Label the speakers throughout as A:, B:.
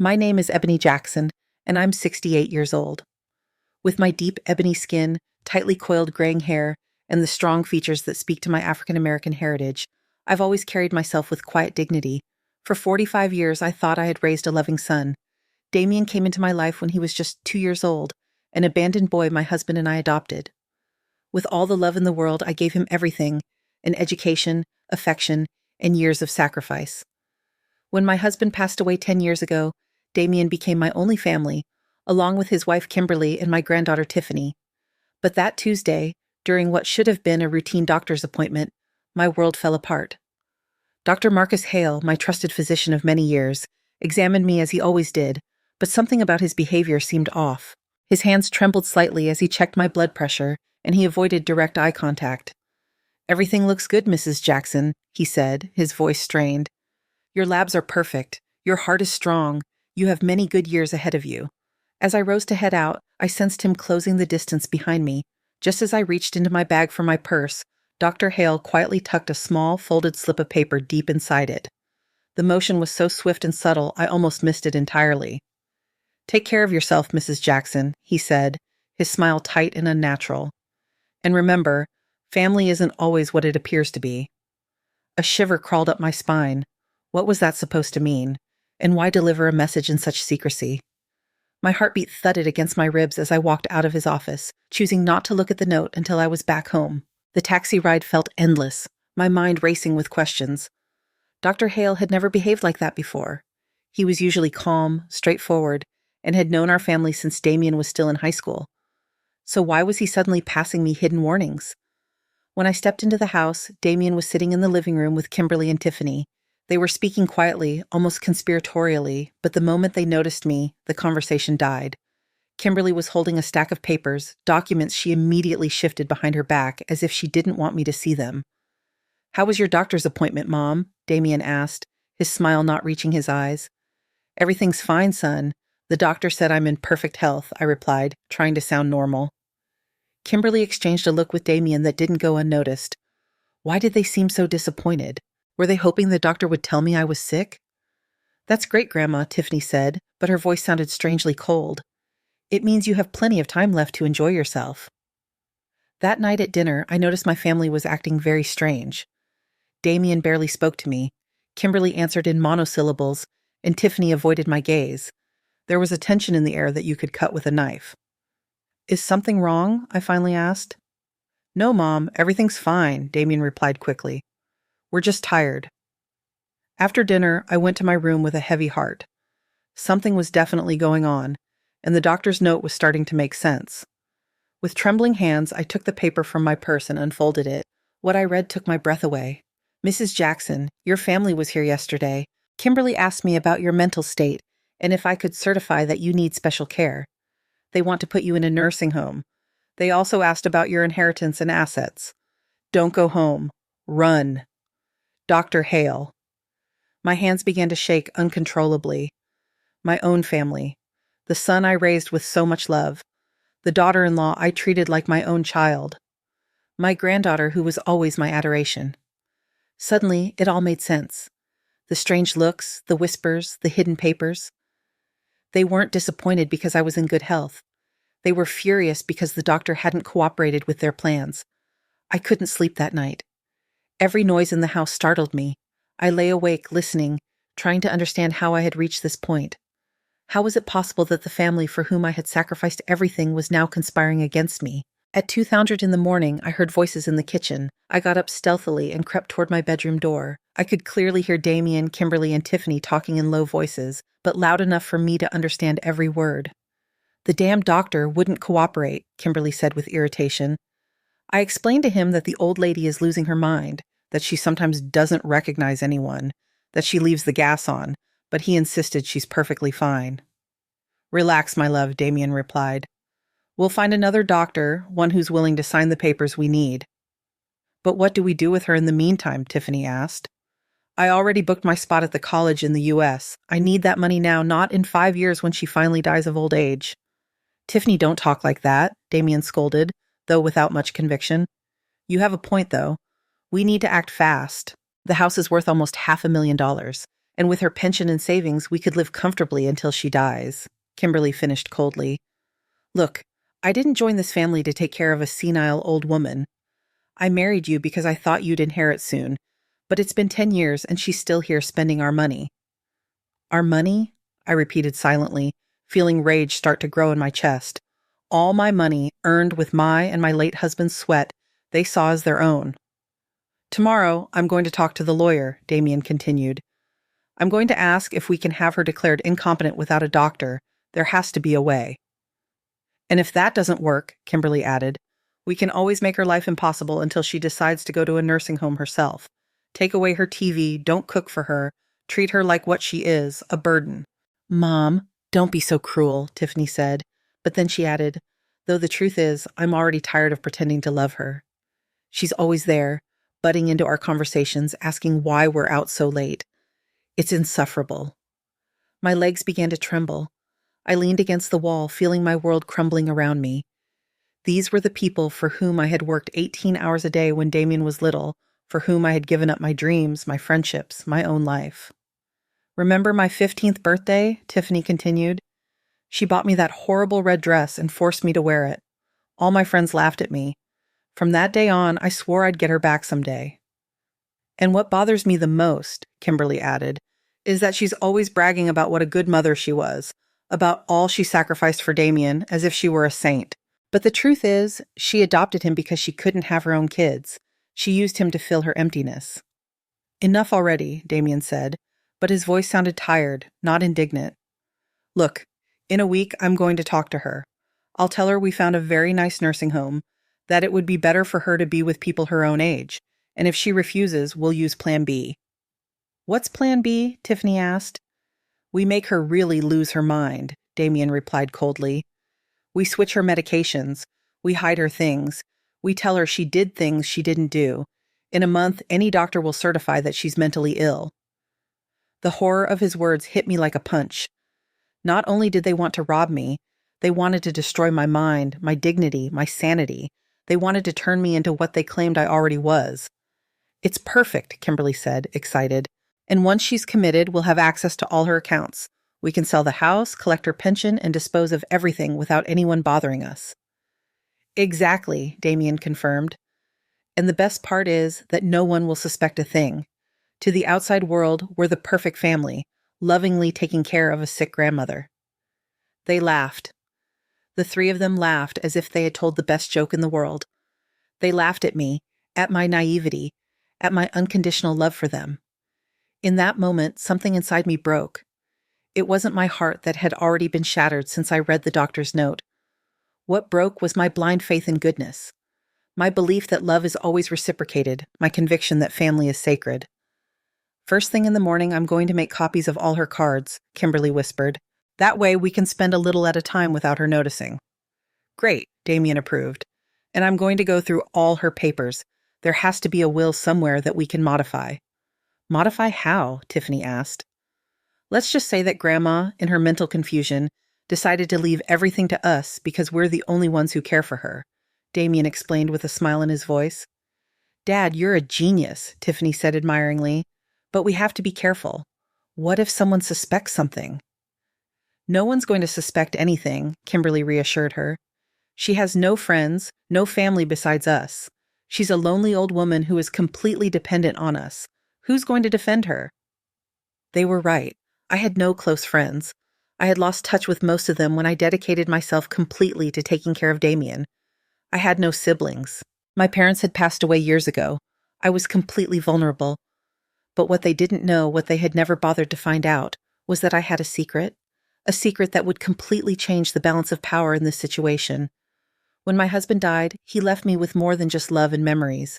A: My name is Ebony Jackson, and I'm 68 years old. With my deep ebony skin, tightly coiled graying hair, and the strong features that speak to my African American heritage, I've always carried myself with quiet dignity. For 45 years, I thought I had raised a loving son. Damien came into my life when he was just 2 years old, an abandoned boy my husband and I adopted. With all the love in the world, I gave him everything: an education, affection, and years of sacrifice. When my husband passed away 10 years ago, Damien became my only family, along with his wife Kimberly and my granddaughter Tiffany. But that Tuesday, during what should have been a routine doctor's appointment, my world fell apart. Dr. Marcus Hale, my trusted physician of many years, examined me as he always did, but something about his behavior seemed off. His hands trembled slightly as he checked my blood pressure, and he avoided direct eye contact. "Everything looks good, Mrs. Jackson," he said, his voice strained. "Your labs are perfect. Your heart is strong. You have many good years ahead of you." As I rose to head out, I sensed him closing the distance behind me. Just as I reached into my bag for my purse, Dr. Hale quietly tucked a small, folded slip of paper deep inside it. The motion was so swift and subtle, I almost missed it entirely. "Take care of yourself, Mrs. Jackson," he said, his smile tight and unnatural. "And remember, family isn't always what it appears to be." A shiver crawled up my spine. What was that supposed to mean? And why deliver a message in such secrecy? My heartbeat thudded against my ribs as I walked out of his office, choosing not to look at the note until I was back home. The taxi ride felt endless, my mind racing with questions. Dr. Hale had never behaved like that before. He was usually calm, straightforward, and had known our family since Damien was still in high school. So why was he suddenly passing me hidden warnings? When I stepped into the house, Damien was sitting in the living room with Kimberly and Tiffany. They were speaking quietly, almost conspiratorially, but the moment they noticed me, the conversation died. Kimberly was holding a stack of papers, documents she immediately shifted behind her back as if she didn't want me to see them. "How was your doctor's appointment, Mom?" Damien asked, his smile not reaching his eyes. "Everything's fine, son. The doctor said I'm in perfect health," I replied, trying to sound normal. Kimberly exchanged a look with Damien that didn't go unnoticed. Why did they seem so disappointed? Were they hoping the doctor would tell me I was sick? "That's great, Grandma," Tiffany said, but her voice sounded strangely cold. "It means you have plenty of time left to enjoy yourself." That night at dinner, I noticed my family was acting very strange. Damien barely spoke to me. Kimberly answered in monosyllables, and Tiffany avoided my gaze. There was a tension in the air that you could cut with a knife. "Is something wrong?" I finally asked. "No, Mom, everything's fine," Damien replied quickly. "We're just tired." After dinner, I went to my room with a heavy heart. Something was definitely going on, and the doctor's note was starting to make sense. With trembling hands, I took the paper from my purse and unfolded it. What I read took my breath away. "Mrs. Jackson, your family was here yesterday. Kimberly asked me about your mental state and if I could certify that you need special care. They want to put you in a nursing home. They also asked about your inheritance and assets. Don't go home. Run. Dr. Hale." My hands began to shake uncontrollably. My own family. The son I raised with so much love. The daughter-in-law I treated like my own child. My granddaughter who was always my adoration. Suddenly, it all made sense. The strange looks, the whispers, the hidden papers. They weren't disappointed because I was in good health. They were furious because the doctor hadn't cooperated with their plans. I couldn't sleep that night. Every noise in the house startled me. I lay awake, listening, trying to understand how I had reached this point. How was it possible that the family for whom I had sacrificed everything was now conspiring against me? At 2:00 in the morning, I heard voices in the kitchen. I got up stealthily and crept toward my bedroom door. I could clearly hear Damien, Kimberly, and Tiffany talking in low voices, but loud enough for me to understand every word. "The damn doctor wouldn't cooperate," Kimberly said with irritation. I explained to him that the old lady is losing her mind, that she sometimes doesn't recognize anyone, that she leaves the gas on, but he insisted she's perfectly fine. "Relax, my love," Damien replied. "We'll find another doctor, one who's willing to sign the papers we need." "But what do we do with her in the meantime?" Tiffany asked. "I already booked my spot at the college in the U.S. I need that money now, not in 5 years when she finally dies of old age." "Tiffany, don't talk like that," Damien scolded, though without much conviction. "You have a point, though. We need to act fast. The house is worth almost $500,000, And with her pension and savings, we could live comfortably until she dies. Kimberly finished coldly. Look, I didn't join this family to take care of a senile old woman. I married you because I thought you'd inherit soon, but it's been 10 years and she's still here spending our money. Our money? I repeated silently, feeling rage start to grow in my chest. All my money, earned with my and my late husband's sweat, they saw as their own. Tomorrow, I'm going to talk to the lawyer, Damien continued. I'm going to ask if we can have her declared incompetent without a doctor. There has to be a way. And if that doesn't work, Kimberly added, we can always make her life impossible until she decides to go to a nursing home herself. Take away her TV, don't cook for her, treat her like what she is, a burden. Mom, don't be so cruel, Tiffany said. But then she added, though the truth is, I'm already tired of pretending to love her. She's always there, butting into our conversations, asking why we're out so late. It's insufferable. My legs began to tremble. I leaned against the wall, feeling my world crumbling around me. These were the people for whom I had worked 18 hours a day when Damien was little, for whom I had given up my dreams, my friendships, my own life. Remember my 15th birthday? Tiffany continued. She bought me that horrible red dress and forced me to wear it. All my friends laughed at me. From that day on, I swore I'd get her back someday. And what bothers me the most, Kimberly added, is that she's always bragging about what a good mother she was, about all she sacrificed for Damien, as if she were a saint. But the truth is, she adopted him because she couldn't have her own kids. She used him to fill her emptiness. Enough already, Damien said, but his voice sounded tired, not indignant. Look, in a week I'm going to talk to her. I'll tell her we found a very nice nursing home, that it would be better for her to be with people her own age, and if she refuses, we'll use Plan B. What's Plan B? Tiffany asked. We make her really lose her mind, Damien replied coldly. We switch her medications. We hide her things. We tell her she did things she didn't do. In a month, any doctor will certify that she's mentally ill. The horror of his words hit me like a punch. Not only did they want to rob me, they wanted to destroy my mind, my dignity, my sanity. They wanted to turn me into what they claimed I already was. It's perfect, Kimberly said, excited. And once she's committed, we'll have access to all her accounts. We can sell the house, collect her pension, and dispose of everything without anyone bothering us. Exactly, Damien confirmed. And the best part is that no one will suspect a thing. To the outside world, we're the perfect family, lovingly taking care of a sick grandmother. They laughed. The three of them laughed as if they had told the best joke in the world. They laughed at me, at my naivety, at my unconditional love for them. In that moment, something inside me broke. It wasn't my heart that had already been shattered since I read the doctor's note. What broke was my blind faith in goodness. My belief that love is always reciprocated, my conviction that family is sacred. First thing in the morning, I'm going to make copies of all her cards, Kimberly whispered. That way we can spend a little at a time without her noticing. Great, Damien approved. And I'm going to go through all her papers. There has to be a will somewhere that we can modify. Modify how? Tiffany asked. Let's just say that Grandma, in her mental confusion, decided to leave everything to us because we're the only ones who care for her, Damien explained with a smile in his voice. Dad, you're a genius, Tiffany said admiringly. But we have to be careful. What if someone suspects something? No one's going to suspect anything, Kimberly reassured her. She has no friends, no family besides us. She's a lonely old woman who is completely dependent on us. Who's going to defend her? They were right. I had no close friends. I had lost touch with most of them when I dedicated myself completely to taking care of Damien. I had no siblings. My parents had passed away years ago. I was completely vulnerable. But what they didn't know, what they had never bothered to find out, was that I had a secret that would completely change the balance of power in this situation. When my husband died, he left me with more than just love and memories.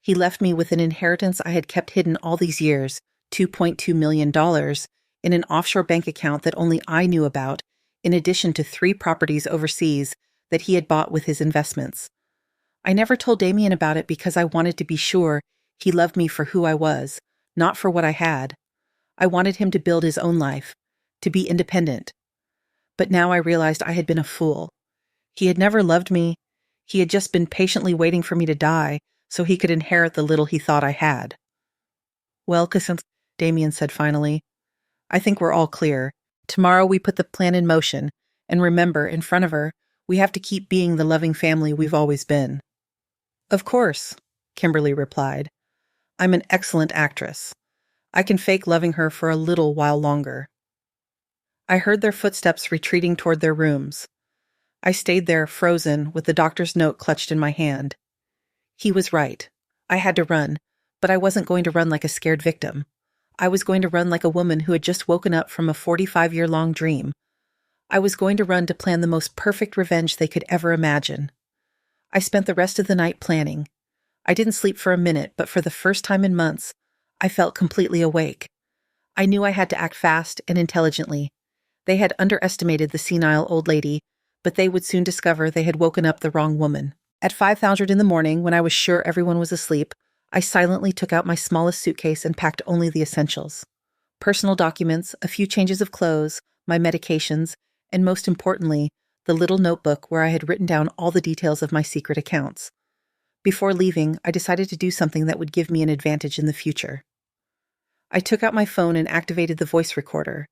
A: He left me with an inheritance I had kept hidden all these years, $2.2 million, in an offshore bank account that only I knew about, in addition to 3 properties overseas that he had bought with his investments. I never told Damien about it because I wanted to be sure he loved me for who I was, not for what I had. I wanted him to build his own life, to be independent. But now I realized I had been a fool. He had never loved me. He had just been patiently waiting for me to die so he could inherit the little he thought I had. Well, Cassandra, Damien said finally, I think we're all clear. Tomorrow we put the plan in motion, and remember, in front of her, we have to keep being the loving family we've always been. Of course, Kimberly replied. I'm an excellent actress. I can fake loving her for a little while longer. I heard their footsteps retreating toward their rooms. I stayed there, frozen, with the doctor's note clutched in my hand. He was right. I had to run, but I wasn't going to run like a scared victim. I was going to run like a woman who had just woken up from a 45-year-long dream. I was going to run to plan the most perfect revenge they could ever imagine. I spent the rest of the night planning. I didn't sleep for a minute, but for the first time in months, I felt completely awake. I knew I had to act fast and intelligently. They had underestimated the senile old lady, but they would soon discover they had woken up the wrong woman. At 5:00 in the morning, when I was sure everyone was asleep, I silently took out my smallest suitcase and packed only the essentials. Personal documents, a few changes of clothes, my medications, and most importantly, the little notebook where I had written down all the details of my secret accounts. Before leaving, I decided to do something that would give me an advantage in the future. I took out my phone and activated the voice recorder.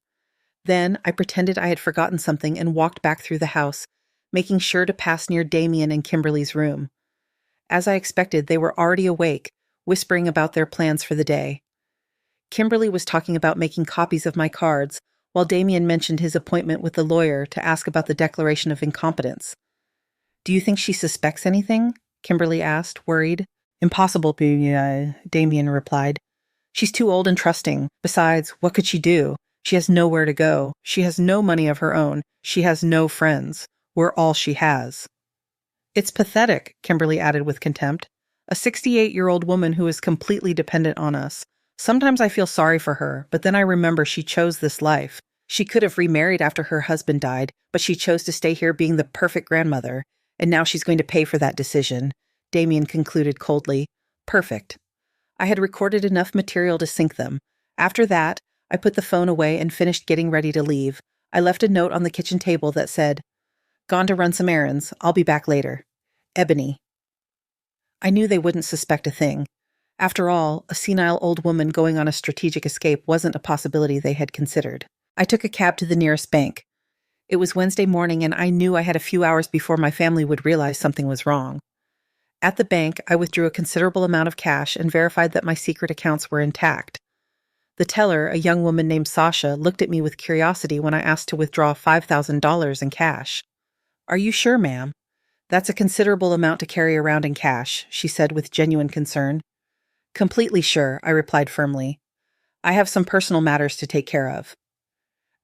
A: Then I pretended I had forgotten something and walked back through the house, making sure to pass near Damien and Kimberly's room. As I expected, they were already awake, whispering about their plans for the day. Kimberly was talking about making copies of my cards, while Damien mentioned his appointment with the lawyer to ask about the declaration of incompetence. Do you think she suspects anything? Kimberly asked, worried. Impossible, Damien replied. She's too old and trusting. Besides, what could she do? She has nowhere to go. She has no money of her own. She has no friends. We're all she has. It's pathetic, Kimberly added with contempt. A 68-year-old woman who is completely dependent on us. Sometimes I feel sorry for her, but then I remember she chose this life. She could have remarried after her husband died, but she chose to stay here being the perfect grandmother, and now she's going to pay for that decision, Damien concluded coldly. Perfect. I had recorded enough material to sync them. After that, I put the phone away and finished getting ready to leave. I left a note on the kitchen table that said, "Gone to run some errands. I'll be back later. Ebony." I knew they wouldn't suspect a thing. After all, a senile old woman going on a strategic escape wasn't a possibility they had considered. I took a cab to the nearest bank. It was Wednesday morning, and I knew I had a few hours before my family would realize something was wrong. At the bank, I withdrew a considerable amount of cash and verified that my secret accounts were intact. The teller, a young woman named Sasha, looked at me with curiosity when I asked to withdraw $5,000 in cash. "Are you sure, ma'am? That's a considerable amount to carry around in cash," she said with genuine concern. "Completely sure," I replied firmly. "I have some personal matters to take care of."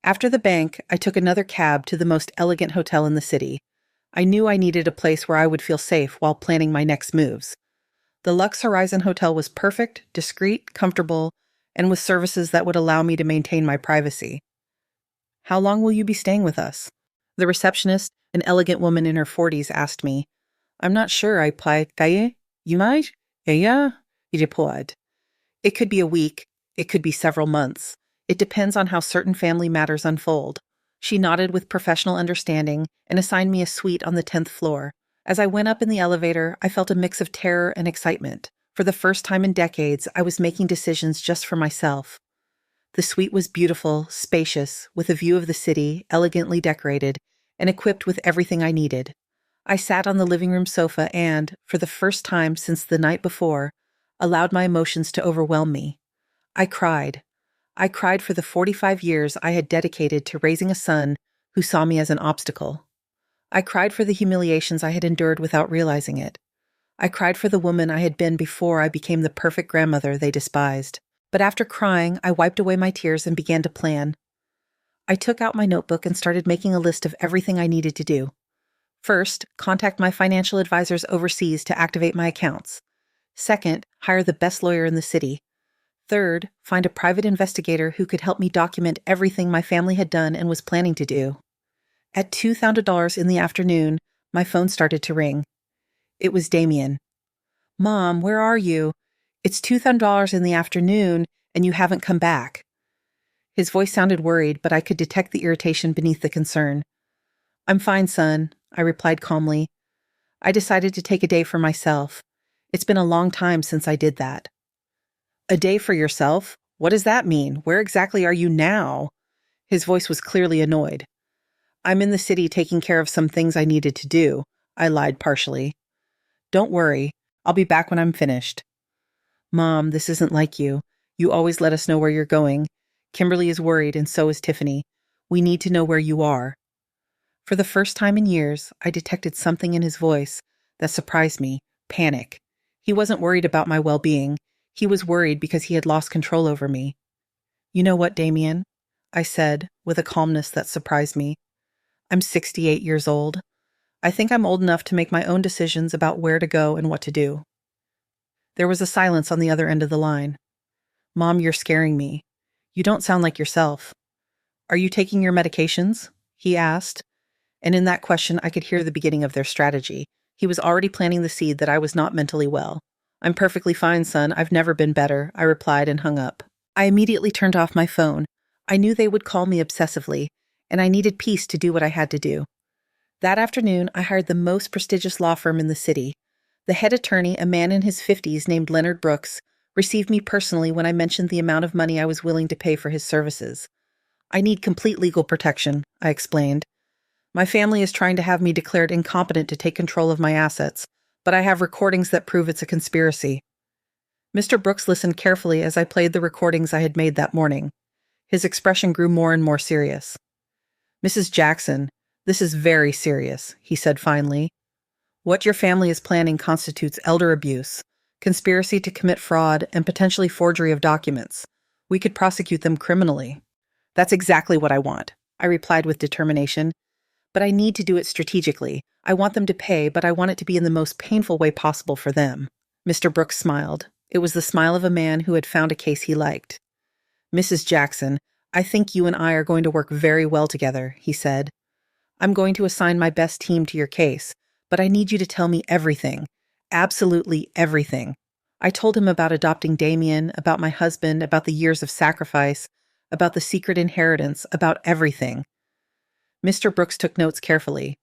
A: After the bank, I took another cab to the most elegant hotel in the city. I knew I needed a place where I would feel safe while planning my next moves. The Lux Horizon Hotel was perfect, discreet, comfortable, and with services that would allow me to maintain my privacy. "How long will you be staying with us?" The receptionist, an elegant woman in her 40s, asked me. "I'm not sure," I replied. You might? Yeah, he replied. "It could be a week. It could be several months. It depends on how certain family matters unfold." She nodded with professional understanding and assigned me a suite on the 10th floor. As I went up in the elevator, I felt a mix of terror and excitement. For the first time in decades, I was making decisions just for myself. The suite was beautiful, spacious, with a view of the city, elegantly decorated, and equipped with everything I needed. I sat on the living room sofa and, for the first time since the night before, allowed my emotions to overwhelm me. I cried. I cried for the 45 years I had dedicated to raising a son who saw me as an obstacle. I cried for the humiliations I had endured without realizing it. I cried for the woman I had been before I became the perfect grandmother they despised. But after crying, I wiped away my tears and began to plan. I took out my notebook and started making a list of everything I needed to do. First, contact my financial advisors overseas to activate my accounts. Second, hire the best lawyer in the city. Third, find a private investigator who could help me document everything my family had done and was planning to do. At $2,000 in the afternoon, my phone started to ring. It was Damien. "Mom, where are you? It's $2,000 in the afternoon, and you haven't come back." His voice sounded worried, but I could detect the irritation beneath the concern. "I'm fine, son," I replied calmly. "I decided to take a day for myself. It's been a long time since I did that." "A day for yourself? What does that mean? Where exactly are you now? His voice was clearly annoyed. I'm in the city taking care of some things I needed to do, I lied partially. Don't worry, I'll be back when I'm finished. Mom, this isn't like you. You always let us know where you're going. Kimberly is worried, and so is Tiffany. We need to know where you are. For the first time in years, I detected something in his voice that surprised me, panic. He wasn't worried about my well-being. He was worried because he had lost control over me. You know what, Damien? I said, with a calmness that surprised me. I'm 68 years old. I think I'm old enough to make my own decisions about where to go and what to do. There was a silence on the other end of the line. Mom, you're scaring me. You don't sound like yourself. Are you taking your medications? He asked. And in that question, I could hear the beginning of their strategy. He was already planting the seed that I was not mentally well. I'm perfectly fine, son. I've never been better, I replied and hung up. I immediately turned off my phone. I knew they would call me obsessively, and I needed peace to do what I had to do. That afternoon, I hired the most prestigious law firm in the city. The head attorney, a man in his 50s named Leonard Brooks, received me personally when I mentioned the amount of money I was willing to pay for his services. I need complete legal protection, I explained. My family is trying to have me declared incompetent to take control of my assets, but I have recordings that prove it's a conspiracy. Mr. Brooks listened carefully as I played the recordings I had made that morning. His expression grew more and more serious. Mrs. Jackson, this is very serious, he said finally. What your family is planning constitutes elder abuse, conspiracy to commit fraud, and potentially forgery of documents. We could prosecute them criminally. That's exactly what I want, I replied with determination. But I need to do it strategically. I want them to pay, but I want it to be in the most painful way possible for them. Mr. Brooks smiled. It was the smile of a man who had found a case he liked. Mrs. Jackson, I think you and I are going to work very well together, he said. I'm going to assign my best team to your case, but I need you to tell me everything. Absolutely everything. I told him about adopting Damien, about my husband, about the years of sacrifice, about the secret inheritance, about everything. Mr. Brooks took notes carefully.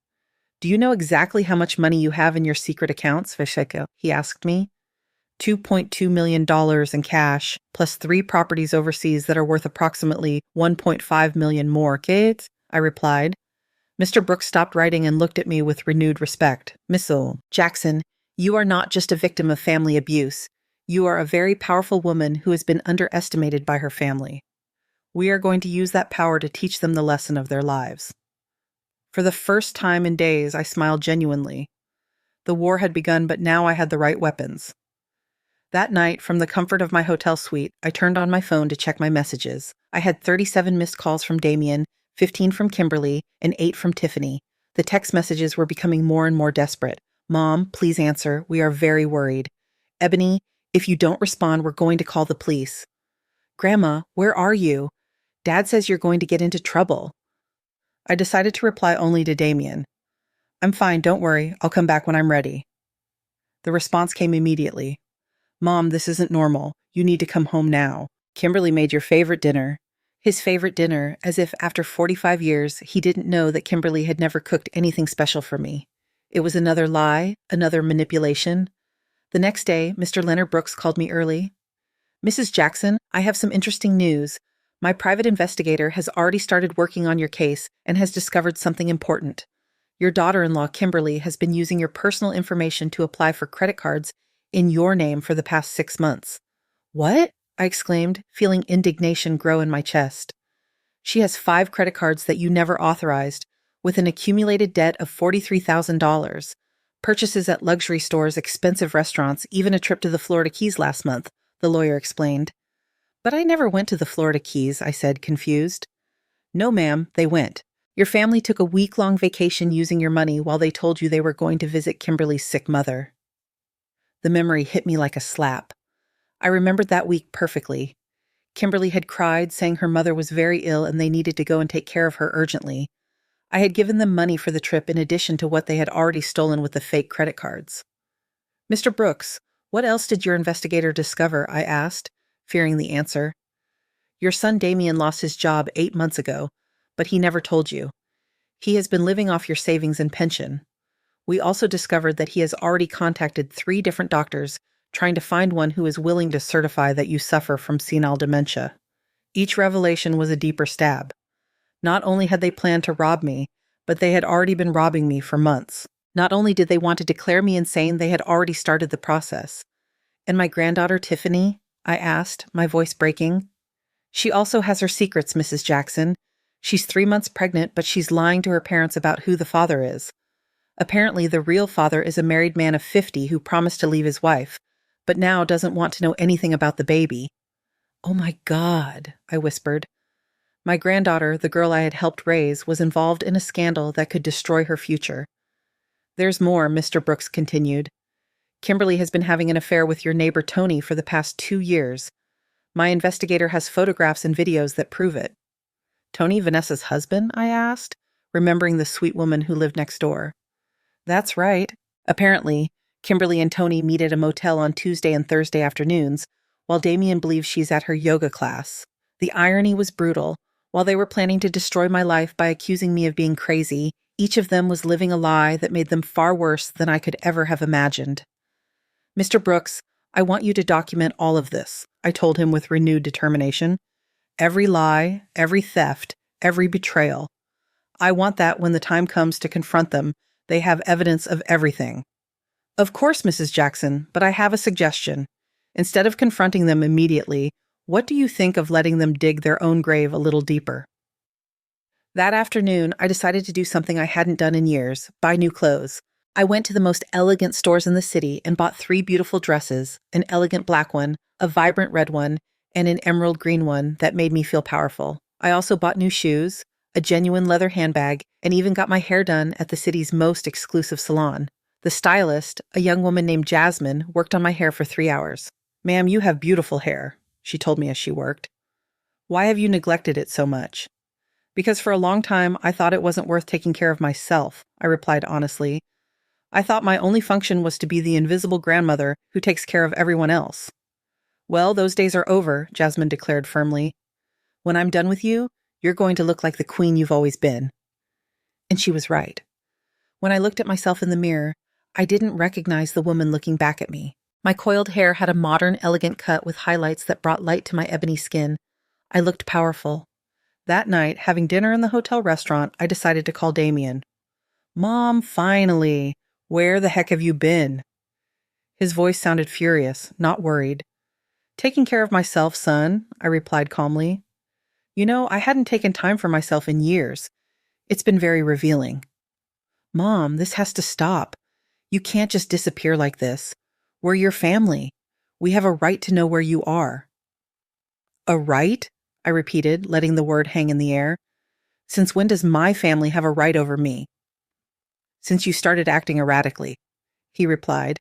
A: Do you know exactly how much money you have in your secret accounts, Visheka? He asked me. $2.2 million in cash, plus 3 properties overseas that are worth approximately $1.5 million more, kids, I replied. Mr. Brooks stopped writing and looked at me with renewed respect. Miss Jackson, you are not just a victim of family abuse. You are a very powerful woman who has been underestimated by her family. We are going to use that power to teach them the lesson of their lives. For the first time in days, I smiled genuinely. The war had begun, but now I had the right weapons. That night, from the comfort of my hotel suite, I turned on my phone to check my messages. I had 37 missed calls from Damien, 15 from Kimberly, and 8 from Tiffany. The text messages were becoming more and more desperate. Mom, please answer. We are very worried. Ebony, if you don't respond, we're going to call the police. Grandma, where are you? Dad says you're going to get into trouble. I decided to reply only to Damien. I'm fine, don't worry. I'll come back when I'm ready. The response came immediately. Mom, this isn't normal. You need to come home now. Kimberly made your favorite dinner. His favorite dinner, as if after 45 years, he didn't know that Kimberly had never cooked anything special for me. It was another lie, another manipulation. The next day, Mr. Leonard Brooks called me early. Mrs. Jackson, I have some interesting news. My private investigator has already started working on your case and has discovered something important. Your daughter-in-law, Kimberly, has been using your personal information to apply for credit cards in your name for the past 6 months. What? I exclaimed, feeling indignation grow in my chest. She has 5 credit cards that you never authorized, with an accumulated debt of $43,000. Purchases at luxury stores, expensive restaurants, even a trip to the Florida Keys last month, the lawyer explained. But I never went to the Florida Keys, I said, confused. No, ma'am, they went. Your family took a week-long vacation using your money while they told you they were going to visit Kimberly's sick mother. The memory hit me like a slap. I remembered that week perfectly. Kimberly had cried, saying her mother was very ill and they needed to go and take care of her urgently. I had given them money for the trip in addition to what they had already stolen with the fake credit cards. Mr. Brooks, what else did your investigator discover? I asked, fearing the answer. Your son Damien lost his job 8 months ago, but he never told you. He has been living off your savings and pension. We also discovered that he has already contacted 3 different doctors trying to find one who is willing to certify that you suffer from senile dementia. Each revelation was a deeper stab. Not only had they planned to rob me, but they had already been robbing me for months. Not only did they want to declare me insane, they had already started the process. And my granddaughter Tiffany? I asked, my voice breaking. She also has her secrets, Mrs. Jackson. She's 3 months pregnant, but she's lying to her parents about who the father is. Apparently, the real father is a married man of 50 who promised to leave his wife, but now doesn't want to know anything about the baby. Oh my God, I whispered. My granddaughter, the girl I had helped raise, was involved in a scandal that could destroy her future. There's more, Mr. Brooks continued. Kimberly has been having an affair with your neighbor Tony for the past 2 years. My investigator has photographs and videos that prove it. Tony, Vanessa's husband? I asked, remembering the sweet woman who lived next door. That's right. Apparently, Kimberly and Tony meet at a motel on Tuesday and Thursday afternoons, while Damien believes she's at her yoga class. The irony was brutal. While they were planning to destroy my life by accusing me of being crazy, each of them was living a lie that made them far worse than I could ever have imagined. Mr. Brooks, I want you to document all of this, I told him with renewed determination. Every lie, every theft, every betrayal. I want that when the time comes to confront them, they have evidence of everything. Of course, Mrs. Jackson, but I have a suggestion. Instead of confronting them immediately, what do you think of letting them dig their own grave a little deeper? That afternoon, I decided to do something I hadn't done in years, buy new clothes. I went to the most elegant stores in the city and bought 3 beautiful dresses, an elegant black one, a vibrant red one, and an emerald green one that made me feel powerful. I also bought new shoes, a genuine leather handbag, and even got my hair done at the city's most exclusive salon. The stylist, a young woman named Jasmine, worked on my hair for 3 hours. Ma'am, you have beautiful hair, she told me as she worked. Why have you neglected it so much? Because for a long time, I thought it wasn't worth taking care of myself, I replied honestly. I thought my only function was to be the invisible grandmother who takes care of everyone else. Well, those days are over, Jasmine declared firmly. When I'm done with you, you're going to look like the queen you've always been. And she was right. When I looked at myself in the mirror, I didn't recognize the woman looking back at me. My coiled hair had a modern, elegant cut with highlights that brought light to my ebony skin. I looked powerful. That night, having dinner in the hotel restaurant, I decided to call Damien. Mom, finally! Where the heck have you been? His voice sounded furious, not worried. Taking care of myself, son, I replied calmly. You know, I hadn't taken time for myself in years. It's been very revealing. Mom, this has to stop. You can't just disappear like this. We're your family. We have a right to know where you are. A right? I repeated, letting the word hang in the air. Since when does my family have a right over me? Since you started acting erratically, he replied.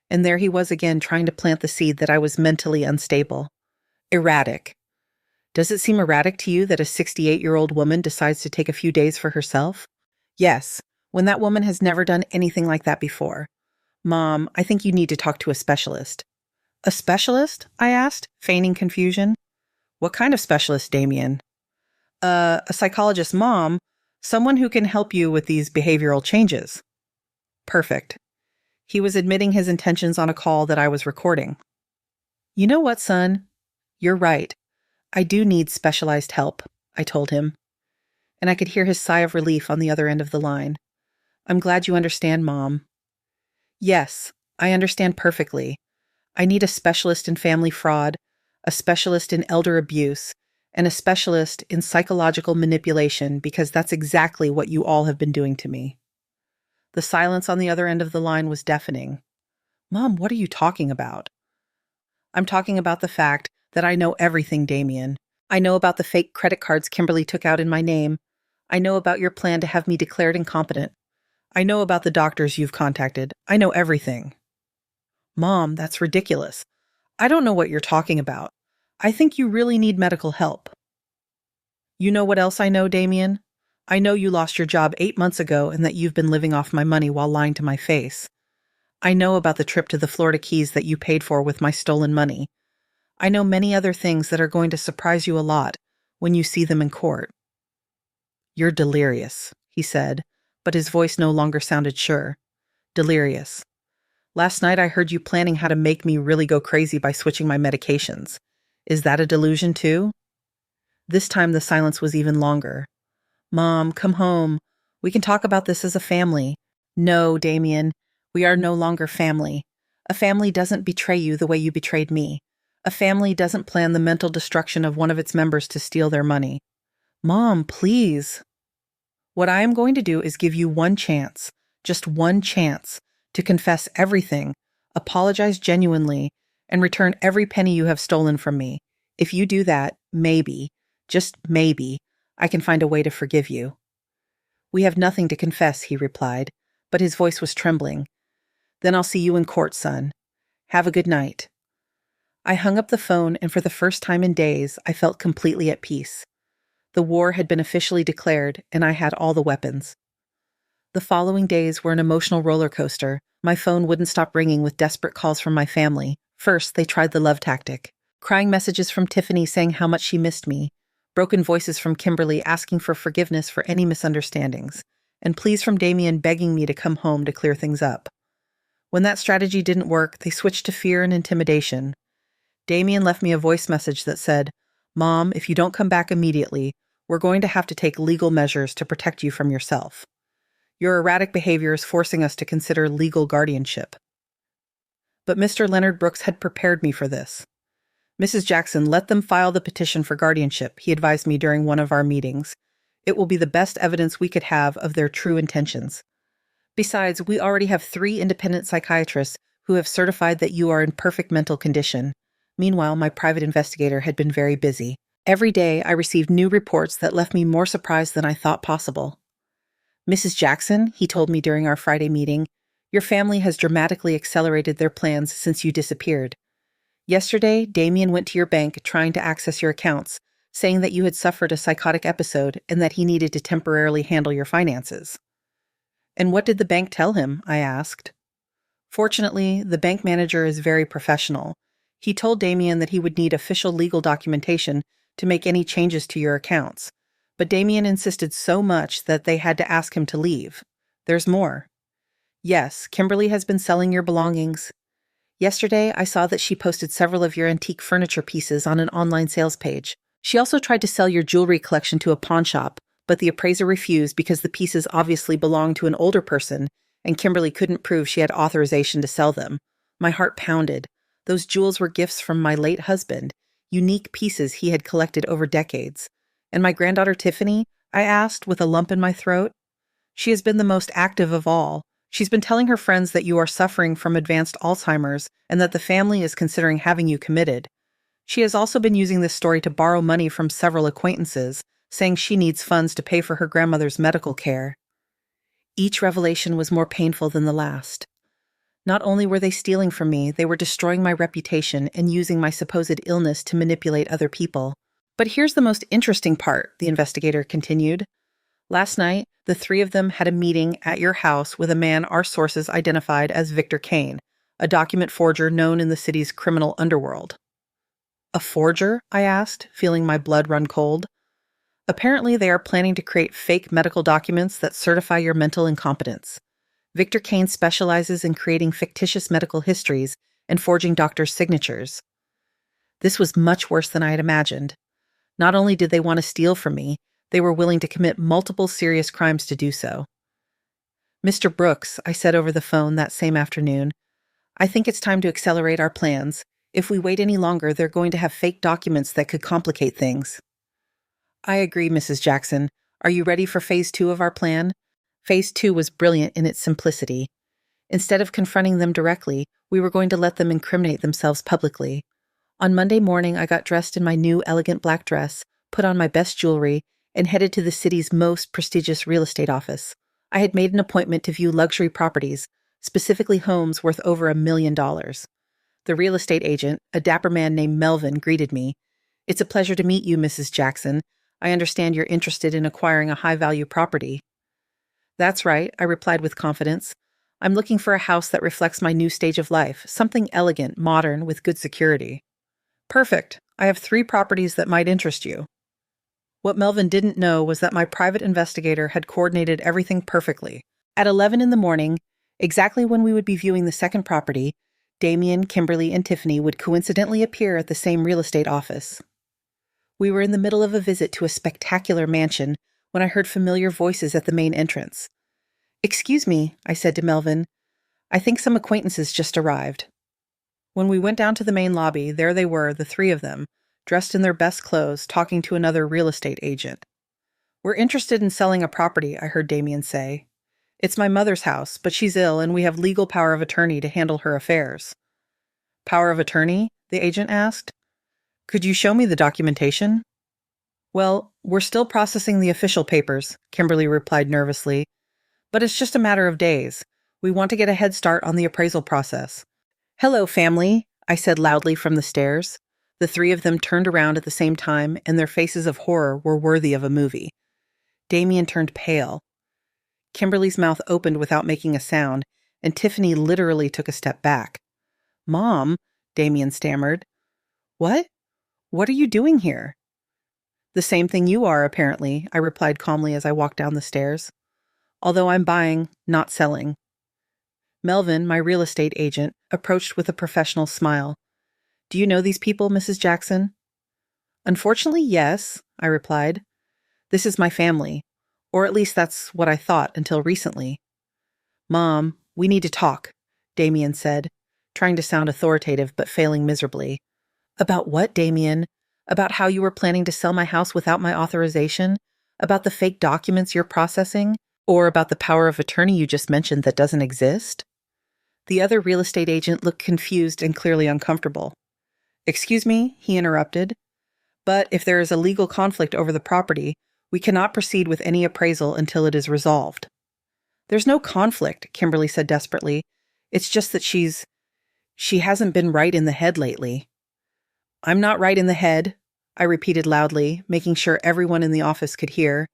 A: And there he was again trying to plant the seed that I was mentally unstable. Erratic. Does it seem erratic to you that a 68-year-old woman decides to take a few days for herself? Yes, when that woman has never done anything like that before. Mom, I think you need to talk to a specialist. A specialist? I asked, feigning confusion. What kind of specialist, Damien? A psychologist, Mom. Someone who can help you with these behavioral changes. Perfect. He was admitting his intentions on a call that I was recording. You know what, son? You're right. I do need specialized help, I told him. And I could hear his sigh of relief on the other end of the line. I'm glad you understand, Mom. Yes, I understand perfectly. I need a specialist in family fraud, a specialist in elder abuse, and a specialist in psychological manipulation because that's exactly what you all have been doing to me. The silence on the other end of the line was deafening. Mom, what are you talking about? I'm talking about the fact that I know everything, Damien. I know about the fake credit cards Kimberly took out in my name. I know about your plan to have me declared incompetent. I know about the doctors you've contacted. I know everything. Mom, that's ridiculous. I don't know what you're talking about. I think you really need medical help. You know what else I know, Damien? I know you lost your job 8 months ago and that you've been living off my money while lying to my face. I know about the trip to the Florida Keys that you paid for with my stolen money. I know many other things that are going to surprise you a lot when you see them in court. You're delirious, he said, but his voice no longer sounded sure. Delirious. Last night I heard you planning how to make me really go crazy by switching my medications. Is that a delusion too? This time the silence was even longer. Mom, come home. We can talk about this as a family. No, Damien, we are no longer family. A family doesn't betray you the way you betrayed me. A family doesn't plan the mental destruction of one of its members to steal their money. Mom, please. What I am going to do is give you one chance, just one chance, to confess everything, apologize genuinely, and return every penny you have stolen from me. If you do that, maybe, just maybe, I can find a way to forgive you. We have nothing to confess, he replied, but his voice was trembling. Then I'll see you in court, son. Have a good night. I hung up the phone, and for the first time in days, I felt completely at peace. The war had been officially declared, and I had all the weapons. The following days were an emotional roller coaster. My phone wouldn't stop ringing with desperate calls from my family. First, they tried the love tactic. Crying messages from Tiffany saying how much she missed me. Broken voices from Kimberly asking for forgiveness for any misunderstandings. And pleas from Damien begging me to come home to clear things up. When that strategy didn't work, they switched to fear and intimidation. Damien left me a voice message that said, "Mom, if you don't come back immediately, we're going to have to take legal measures to protect you from yourself. Your erratic behavior is forcing us to consider legal guardianship." But Mr. Leonard Brooks had prepared me for this. "Mrs. Jackson, let them file the petition for guardianship," he advised me during one of our meetings. "It will be the best evidence we could have of their true intentions. Besides, we already have 3 independent psychiatrists who have certified that you are in perfect mental condition." Meanwhile, my private investigator had been very busy. Every day, I received new reports that left me more surprised than I thought possible. "Mrs. Jackson," he told me during our Friday meeting, "your family has dramatically accelerated their plans since you disappeared. Yesterday, Damien went to your bank trying to access your accounts, saying that you had suffered a psychotic episode and that he needed to temporarily handle your finances." "And what did the bank tell him?" I asked. "Fortunately, the bank manager is very professional. He told Damien that he would need official legal documentation to make any changes to your accounts, but Damien insisted so much that they had to ask him to leave. There's more. Yes, Kimberly has been selling your belongings. Yesterday, I saw that she posted several of your antique furniture pieces on an online sales page. She also tried to sell your jewelry collection to a pawn shop, but the appraiser refused because the pieces obviously belonged to an older person, and Kimberly couldn't prove she had authorization to sell them. My heart pounded. Those jewels were gifts from my late husband, unique pieces he had collected over decades. And my granddaughter Tiffany? I asked, with a lump in my throat. She has been the most active of all. She's been telling her friends that you are suffering from advanced Alzheimer's and that the family is considering having you committed. She has also been using this story to borrow money from several acquaintances, saying she needs funds to pay for her grandmother's medical care. Each revelation was more painful than the last. Not only were they stealing from me, they were destroying my reputation and using my supposed illness to manipulate other people. But here's the most interesting part, the investigator continued. Last night, the 3 of them had a meeting at your house with a man our sources identified as Victor Kane, a document forger known in the city's criminal underworld. A forger? I asked, feeling my blood run cold. Apparently, they are planning to create fake medical documents that certify your mental incompetence. Victor Kane specializes in creating fictitious medical histories and forging doctors' signatures. This was much worse than I had imagined. Not only did they want to steal from me, they were willing to commit multiple serious crimes to do so. "Mr. Brooks," I said over the phone that same afternoon, "I think it's time to accelerate our plans. If we wait any longer, they're going to have fake documents that could complicate things." "I agree, Mrs. Jackson. Are you ready for phase 2 of our plan?" Phase 2 was brilliant in its simplicity. Instead of confronting them directly, we were going to let them incriminate themselves publicly. On Monday morning, I got dressed in my new elegant black dress, put on my best jewelry, and headed to the city's most prestigious real estate office. I had made an appointment to view luxury properties, specifically homes worth over $1 million. The real estate agent, a dapper man named Melvin, greeted me. "It's a pleasure to meet you, Mrs. Jackson. I understand you're interested in acquiring a high-value property." "That's right," I replied with confidence. "I'm looking for a house that reflects my new stage of life, something elegant, modern, with good security." "Perfect. I have 3 properties that might interest you." What Melvin didn't know was that my private investigator had coordinated everything perfectly. At 11 in the morning, exactly when we would be viewing the second property, Damien, Kimberly, and Tiffany would coincidentally appear at the same real estate office. We were in the middle of a visit to a spectacular mansion when I heard familiar voices at the main entrance. "Excuse me," I said to Melvin. "I think some acquaintances just arrived." When we went down to the main lobby, there they were, the three of them, dressed in their best clothes, talking to another real estate agent. "We're interested in selling a property," I heard Damien say. "It's my mother's house, but she's ill and we have legal power of attorney to handle her affairs." "Power of attorney?" the agent asked. "Could you show me the documentation?" "Well, we're still processing the official papers," Kimberly replied nervously. "But it's just a matter of days. We want to get a head start on the appraisal process." "Hello, family," I said loudly from the stairs. The three of them turned around at the same time, and their faces of horror were worthy of a movie. Damien turned pale. Kimberly's mouth opened without making a sound, and Tiffany literally took a step back. "Mom," Damien stammered. "What? What are you doing here?" "The same thing you are, apparently," I replied calmly as I walked down the stairs. "Although I'm buying, not selling." Melvin, my real estate agent, approached with a professional smile. "Do you know these people, Mrs. Jackson?" "Unfortunately, yes," I replied. "This is my family. Or at least that's what I thought until recently." "Mom, we need to talk," Damien said, trying to sound authoritative but failing miserably. "About what, Damien? About how you were planning to sell my house without my authorization? About the fake documents you're processing? Or about the power of attorney you just mentioned that doesn't exist?" The other real estate agent looked confused and clearly uncomfortable. "Excuse me," he interrupted. "But if there is a legal conflict over the property, we cannot proceed with any appraisal until it is resolved." "There's no conflict," Kimberly said desperately. "It's just that she hasn't been right in the head lately." "I'm not right in the head," I repeated loudly, making sure everyone in the office could hear.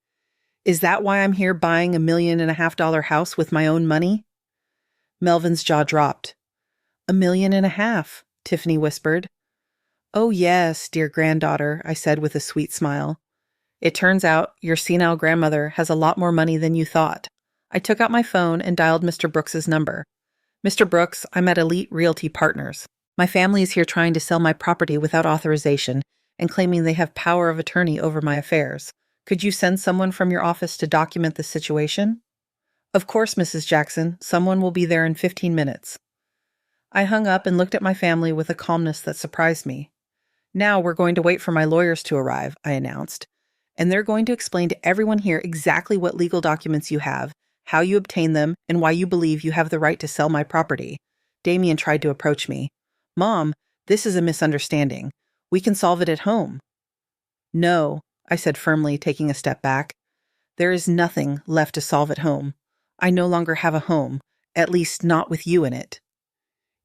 A: "Is that why I'm here buying $1.5 million house with my own money?" Melvin's jaw dropped. $1.5 million, Tiffany whispered. "Oh yes, dear granddaughter," I said with a sweet smile. "It turns out your senile grandmother has a lot more money than you thought." I took out my phone and dialed Mr. Brooks's number. "Mr. Brooks, I'm at Elite Realty Partners. My family is here trying to sell my property without authorization and claiming they have power of attorney over my affairs. Could you send someone from your office to document the situation?" "Of course, Mrs. Jackson. Someone will be there in 15 minutes. I hung up and looked at my family with a calmness that surprised me. "Now we're going to wait for my lawyers to arrive," I announced. "And they're going to explain to everyone here exactly what legal documents you have, how you obtain them, and why you believe you have the right to sell my property." Damien tried to approach me. "Mom, this is a misunderstanding. We can solve it at home." "No," I said firmly, taking a step back. "There is nothing left to solve at home. I no longer have a home, at least not with you in it."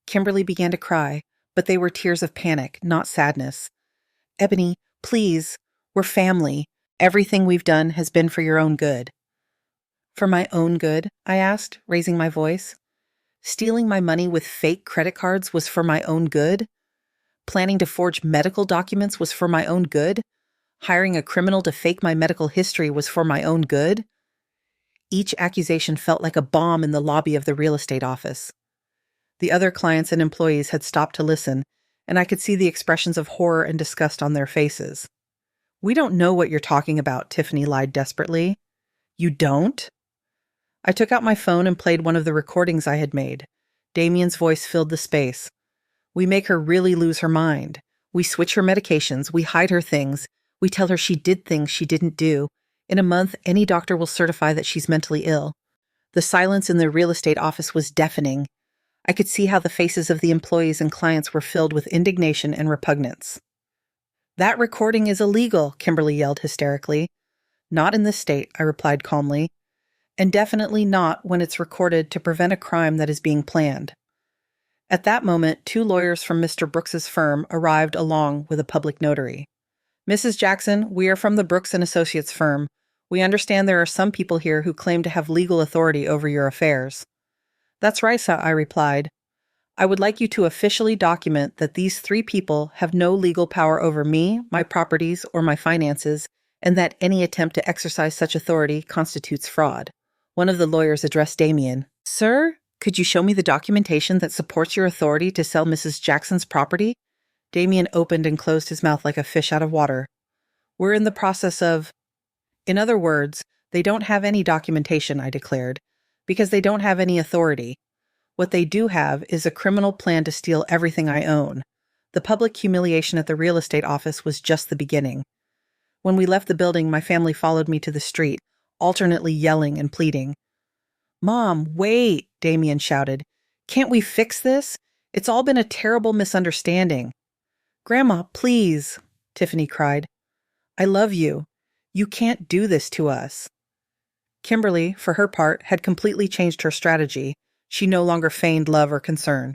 A: Kimberly began to cry, but they were tears of panic, not sadness. "Ebony, please, we're family. Everything we've done has been for your own good." "For my own good?" I asked, raising my voice. "Stealing my money with fake credit cards was for my own good? Planning to forge medical documents was for my own good? Hiring a criminal to fake my medical history was for my own good?" Each accusation felt like a bomb in the lobby of the real estate office. The other clients and employees had stopped to listen, and I could see the expressions of horror and disgust on their faces. "We don't know what you're talking about," Tiffany lied desperately. "You don't?" I took out my phone and played one of the recordings I had made. Damien's voice filled the space. "We make her really lose her mind. We switch her medications. We hide her things. We tell her she did things she didn't do. In a month, any doctor will certify that she's mentally ill." The silence in the real estate office was deafening. I could see how the faces of the employees and clients were filled with indignation and repugnance. "That recording is illegal," Kimberly yelled hysterically. "Not in this state," I replied calmly. "And definitely not when it's recorded to prevent a crime that is being planned." At that moment, 2 lawyers from Mr. Brooks's firm arrived along with a public notary. "Mrs. Jackson, we are from the Brooks & Associates firm. We understand there are some people here who claim to have legal authority over your affairs." "That's right, sir," I replied. "I would like you to officially document that these 3 people have no legal power over me, my properties, or my finances, and that any attempt to exercise such authority constitutes fraud." One of the lawyers addressed Damien. "Sir, could you show me the documentation that supports your authority to sell Mrs. Jackson's property?" Damien opened and closed his mouth like a fish out of water. We're in the process of— In other words, they don't have any documentation, I declared, because they don't have any authority. What they do have is a criminal plan to steal everything I own. The public humiliation at the real estate office was just the beginning. When we left the building, my family followed me to the street, alternately yelling and pleading. "Mom, wait," Damien shouted. "Can't we fix this? It's all been a terrible misunderstanding." "Grandma, please," Tiffany cried. "I love you. You can't do this to us." Kimberly, for her part, had completely changed her strategy. She no longer feigned love or concern.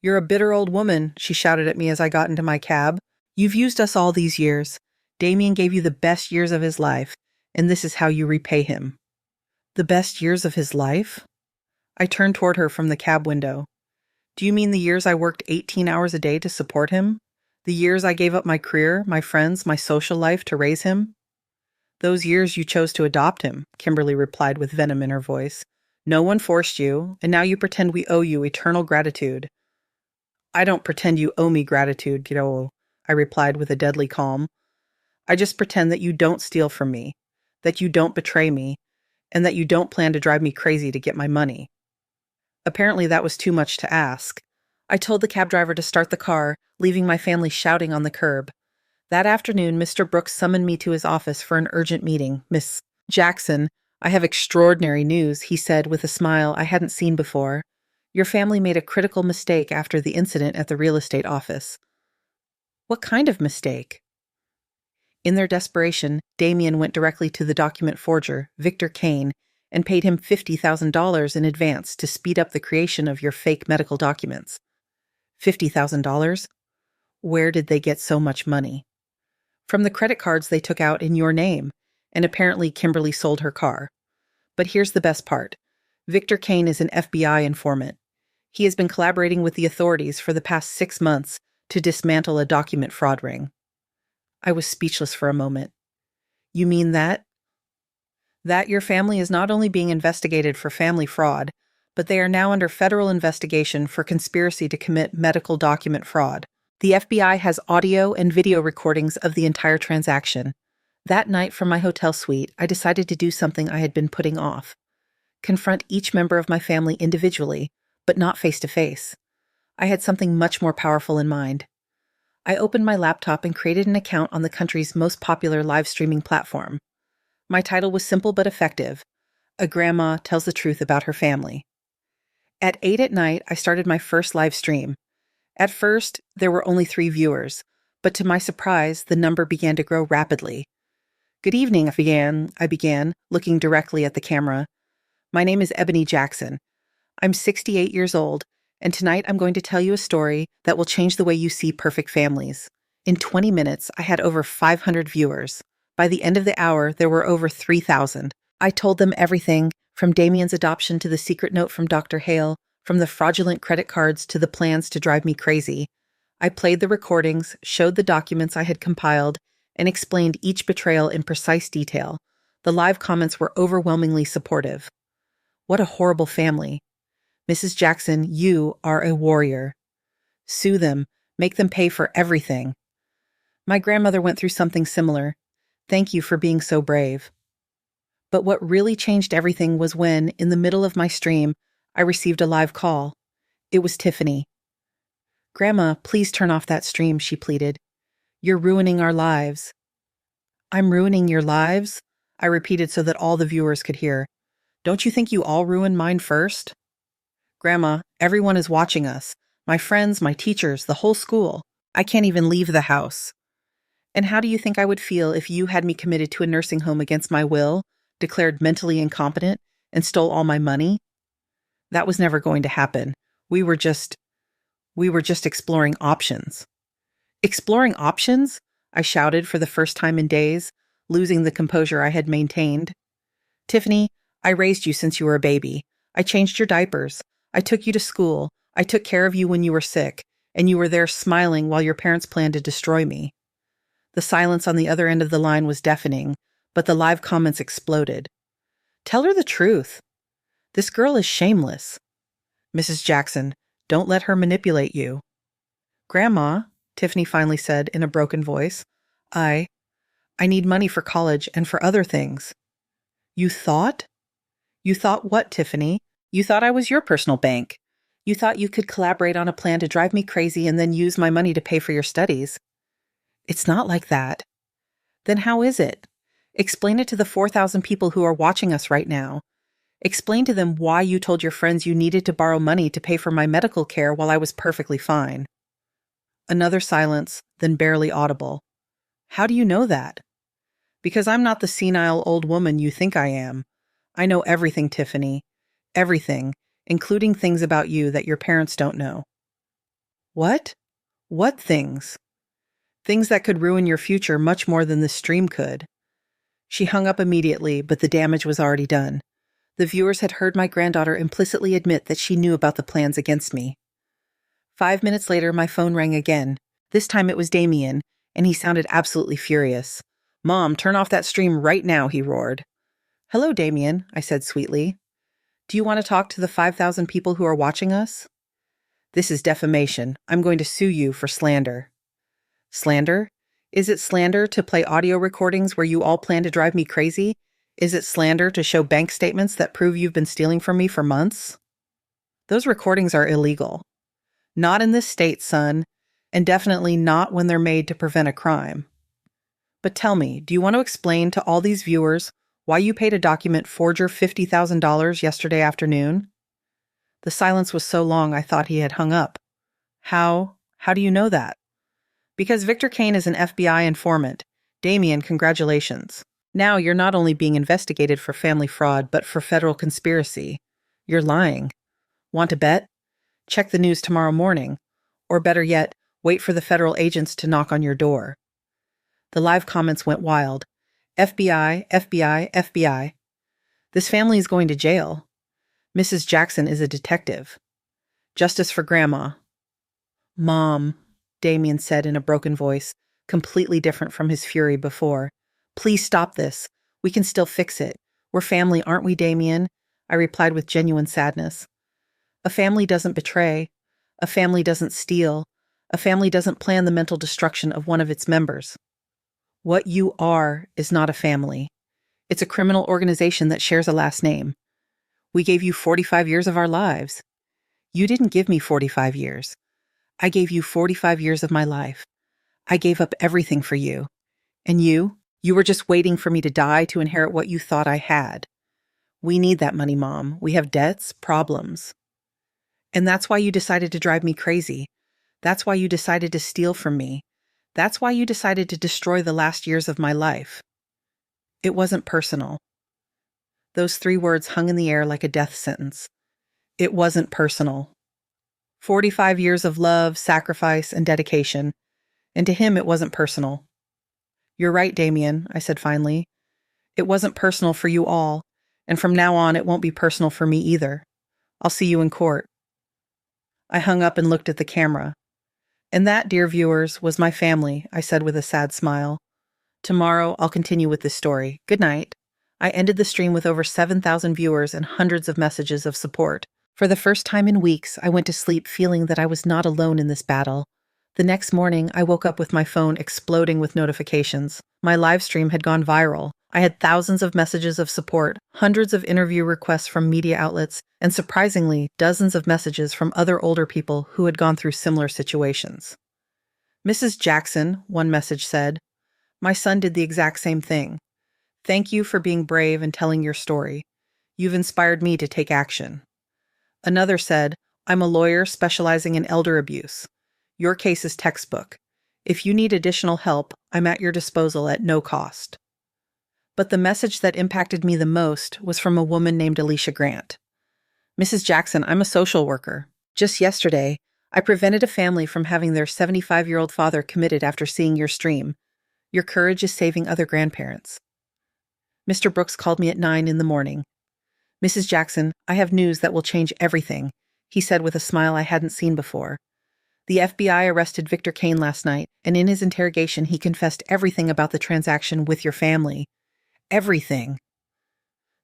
A: "You're a bitter old woman," she shouted at me as I got into my cab. "You've used us all these years. Damien gave you the best years of his life, and this is how you repay him." "The best years of his life?" I turned toward her from the cab window. "Do you mean the years I worked 18 hours a day to support him? The years I gave up my career, my friends, my social life to raise him?" "Those years you chose to adopt him," Kimberly replied with venom in her voice. "No one forced you, and now you pretend we owe you eternal gratitude." "I don't pretend you owe me gratitude, Giro," I replied with a deadly calm. "I just pretend that you don't steal from me, that you don't betray me, and that you don't plan to drive me crazy to get my money." Apparently that was too much to ask. I told the cab driver to start the car, leaving my family shouting on the curb. That afternoon, Mr. Brooks summoned me to his office for an urgent meeting. "Miss Jackson, I have extraordinary news," he said with a smile I hadn't seen before. "Your family made a critical mistake after the incident at the real estate office." "What kind of mistake?" In their desperation, Damien went directly to the document forger, Victor Kane, and paid him $50,000 in advance to speed up the creation of your fake medical documents. $50,000? Where did they get so much money? From the credit cards they took out in your name, and apparently Kimberly sold her car. But here's the best part. Victor Kane is an FBI informant. He has been collaborating with the authorities for the past 6 months to dismantle a document fraud ring. I was speechless for a moment. "You mean that?" "That your family is not only being investigated for family fraud, but they are now under federal investigation for conspiracy to commit medical document fraud. The FBI has audio and video recordings of the entire transaction. That night from my hotel suite, I decided to do something I had been putting off. Confront each member of my family individually, but not face to face. I had something much more powerful in mind. I opened my laptop and created an account on the country's most popular live streaming platform. My title was simple but effective: A Grandma Tells the Truth About Her Family. At 8 at night, I started my first live stream. At first, there were only 3 viewers, but to my surprise, the number began to grow rapidly. "Good evening," I began, looking directly at the camera. "My name is Ebony Jackson. I'm 68 years old, and tonight I'm going to tell you a story that will change the way you see perfect families." In 20 minutes, I had over 500 viewers. By the end of the hour, there were over 3,000. I told them everything, from Damien's adoption to the secret note from Dr. Hale, from the fraudulent credit cards to the plans to drive me crazy. I played the recordings, showed the documents I had compiled, and explained each betrayal in precise detail. The live comments were overwhelmingly supportive. "What a horrible family. Mrs. Jackson, you are a warrior. Sue them, make them pay for everything. My grandmother went through something similar. Thank you for being so brave." But what really changed everything was when, in the middle of my stream, I received a live call. It was Tiffany. "Grandma, please turn off that stream," she pleaded. "You're ruining our lives." "I'm ruining your lives?" I repeated so that all the viewers could hear. "Don't you think you all ruined mine first?" "Grandma, everyone is watching us. My friends, my teachers, the whole school. I can't even leave the house." "And how do you think I would feel if you had me committed to a nursing home against my will, declared mentally incompetent, and stole all my money?" That was never going to happen. We were just exploring options. "Exploring options?" I shouted for the first time in days, losing the composure I had maintained. "Tiffany, I raised you since you were a baby. I changed your diapers. I took you to school. I took care of you when you were sick, and you were there smiling while your parents planned to destroy me." The silence on the other end of the line was deafening, but the live comments exploded. "Tell her the truth. This girl is shameless. Mrs. Jackson, don't let her manipulate you." "Grandma," Tiffany finally said in a broken voice, I I need money for college and for other things. You thought? You thought what, Tiffany? You thought I was your personal bank. You thought you could collaborate on a plan to drive me crazy and then use my money to pay for your studies. It's not like that. Then how is it? Explain it to the 4,000 people who are watching us right now. Explain to them why you told your friends you needed to borrow money to pay for my medical care while I was perfectly fine. Another silence, then barely audible. How do you know that? Because I'm not the senile old woman you think I am. I know everything, Tiffany. Everything, including things about you that your parents don't know. What? What things? Things that could ruin your future much more than this stream could. She hung up immediately, but the damage was already done. The viewers had heard my granddaughter implicitly admit that she knew about the plans against me. 5 minutes later, my phone rang again. This time it was Damien, and he sounded absolutely furious. "Mom, turn off that stream right now," he roared. "Hello, Damien," I said sweetly. "Do you want to talk to the 5,000 people who are watching us?" "This is defamation. I'm going to sue you for slander." "Slander? Is it slander to play audio recordings where you all plan to drive me crazy? Is it slander to show bank statements that prove you've been stealing from me for months?" "Those recordings are illegal. Not in this state, son, and definitely not when they're made to prevent a crime. But tell me, do you want to explain to all these viewers why you paid a document forger $50,000 yesterday afternoon?" The silence was so long I thought he had hung up. How do you know that?" "Because Victor Kane is an FBI informant. Damien, congratulations. Now you're not only being investigated for family fraud, but for federal conspiracy. You're lying. Want to bet? Check the news tomorrow morning. Or better yet, wait for the federal agents to knock on your door." The live comments went wild. FBI, FBI, FBI. This family is going to jail. Mrs. Jackson is a detective. Justice for Grandma. "Mom," Damien said in a broken voice, completely different from his fury before. "Please stop this. We can still fix it. We're family, aren't we, Damien?" I replied with genuine sadness. A family doesn't betray. A family doesn't steal. A family doesn't plan the mental destruction of one of its members. What you are is not a family. It's a criminal organization that shares a last name. We gave you 45 years of our lives. You didn't give me 45 years. I gave you 45 years of my life. I gave up everything for you. And you were just waiting for me to die to inherit what you thought I had. We need that money, Mom. We have debts, problems. And that's why you decided to drive me crazy. That's why you decided to steal from me. That's why you decided to destroy the last years of my life. It wasn't personal. Those 3 words hung in the air like a death sentence. It wasn't personal. 45 years of love, sacrifice, and dedication. And to him, it wasn't personal. "You're right, Damien," I said finally. "It wasn't personal for you all, and from now on, it won't be personal for me either. I'll see you in court." I hung up and looked at the camera. "And that, dear viewers, was my family," I said with a sad smile. "Tomorrow, I'll continue with this story. Good night." I ended the stream with over 7,000 viewers and hundreds of messages of support. For the first time in weeks, I went to sleep feeling that I was not alone in this battle. The next morning, I woke up with my phone exploding with notifications. My live stream had gone viral. I had thousands of messages of support, hundreds of interview requests from media outlets, and surprisingly, dozens of messages from other older people who had gone through similar situations. "Mrs. Jackson," one message said, "my son did the exact same thing. Thank you for being brave and telling your story. You've inspired me to take action." Another said, "I'm a lawyer specializing in elder abuse. Your case is textbook. If you need additional help, I'm at your disposal at no cost." But the message that impacted me the most was from a woman named Alicia Grant. "Mrs. Jackson, I'm a social worker. Just yesterday, I prevented a family from having their 75-year-old father committed after seeing your stream. Your courage is saving other grandparents." Mr. Brooks called me at 9 in the morning. "Mrs. Jackson, I have news that will change everything," he said with a smile I hadn't seen before. "The FBI arrested Victor Kane last night, and in his interrogation he confessed everything about the transaction with your family. Everything."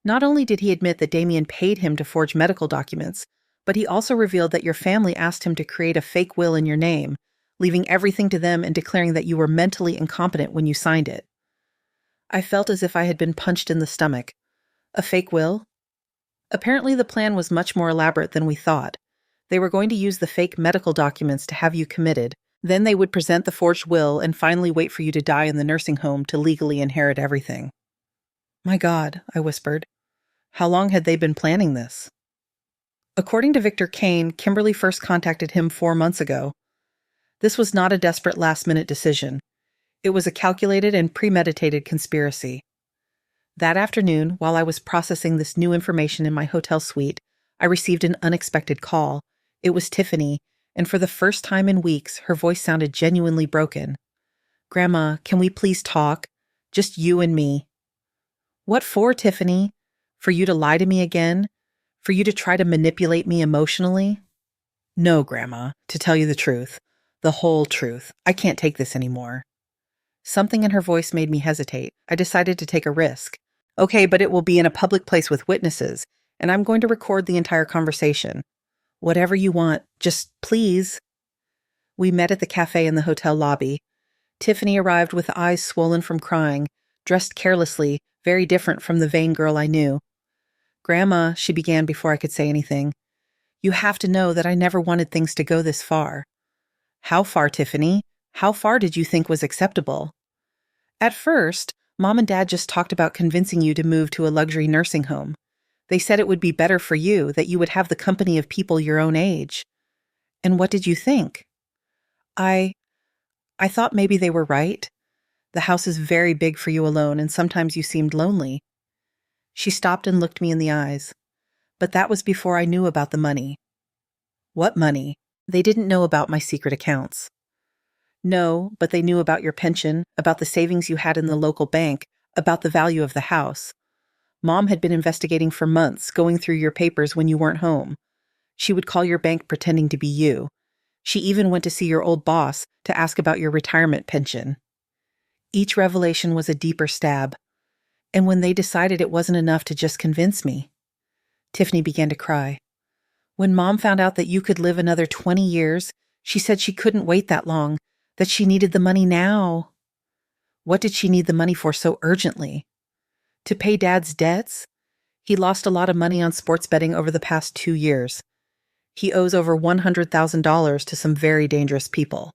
A: Not only did he admit that Damien paid him to forge medical documents, but he also revealed that your family asked him to create a fake will in your name, leaving everything to them and declaring that you were mentally incompetent when you signed it. I felt as if I had been punched in the stomach. A fake will? Apparently, the plan was much more elaborate than we thought. They were going to use the fake medical documents to have you committed. Then they would present the forged will and finally wait for you to die in the nursing home to legally inherit everything. My God, I whispered. How long had they been planning this? According to Victor Kane, Kimberly first contacted him 4 months ago. This was not a desperate last-minute decision. It was a calculated and premeditated conspiracy. That afternoon, while I was processing this new information in my hotel suite, I received an unexpected call. It was Tiffany, and for the first time in weeks, her voice sounded genuinely broken. Grandma, can we please talk? Just you and me. What for, Tiffany? For you to lie to me again? For you to try to manipulate me emotionally? No, Grandma, to tell you the truth. The whole truth. I can't take this anymore. Something in her voice made me hesitate. I decided to take a risk. Okay, but it will be in a public place with witnesses, and I'm going to record the entire conversation. Whatever you want, just please. We met at the cafe in the hotel lobby. Tiffany arrived with eyes swollen from crying, dressed carelessly, very different from the vain girl I knew. Grandma, she began before I could say anything. You have to know that I never wanted things to go this far. How far, Tiffany? How far did you think was acceptable? At first, Mom and Dad just talked about convincing you to move to a luxury nursing home. They said it would be better for you, that you would have the company of people your own age. And what did you think? I thought maybe they were right. The house is very big for you alone, and sometimes you seemed lonely. She stopped and looked me in the eyes. But that was before I knew about the money. What money? They didn't know about my secret accounts. No, but they knew about your pension, about the savings you had in the local bank, about the value of the house. Mom had been investigating for months, going through your papers when you weren't home. She would call your bank pretending to be you. She even went to see your old boss to ask about your retirement pension. Each revelation was a deeper stab. And when they decided it wasn't enough to just convince me, Tiffany began to cry. When Mom found out that you could live another 20 years, she said she couldn't wait that long, that she needed the money now. What did she need the money for so urgently? To pay Dad's debts? He lost a lot of money on sports betting over the past 2 years. He owes over $100,000 to some very dangerous people.